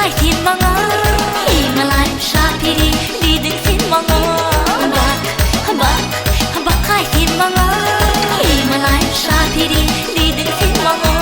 Bakaytin bana İmalayım şapiri Didiksin bana Bak Bakaytin bana İmalayım şapiri Didiksin bana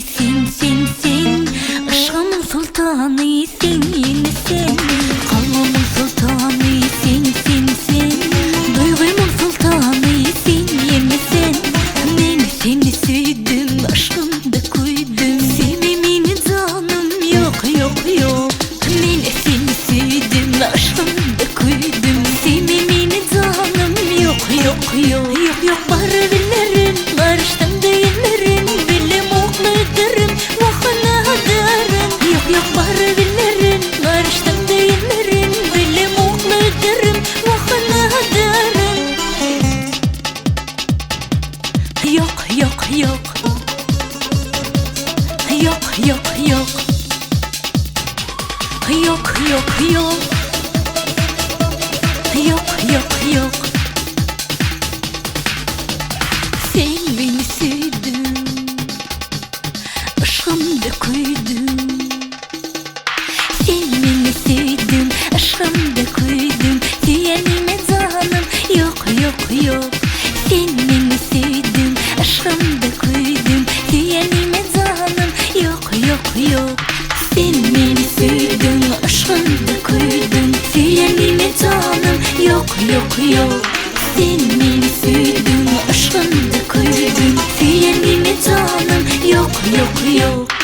sen, sen, sen Aşkımın sultanı sen, yine sen Kalbimın sultanı sen, sen, sen Duygumun sultanı sen, yine sen Ben seni sevdim, aşkımda koydum Sevmemini canım yok, yok, yok Ben seni sevdim, aşkımda koydum Sevmemini canım yok, yok, yok Yok, yok, barabilirim, barıştım değillerim Bile mutlu ederim, muhana ederim Yok, yok, barabilirim, barıştım değillerim Bile mutlu ederim, muhana ederim Yok, yok, yok Yok, yok, yok Yok, yok, yok Yok, yok, yok Sen beni sevdin Aşkımda koydun Sen beni sevdin Aşkımda koydun Diyenime canım Yok, yok, yok Sen beni sevdin Aşkımda koydun Diyenime canım Yok, yok, yok Sen beni sevdin Aşkımda koydun Diyenime canım Yok, yok, yok Sen beni sevdin Aşkımda koydun Diyenime canım Yok, yok, yok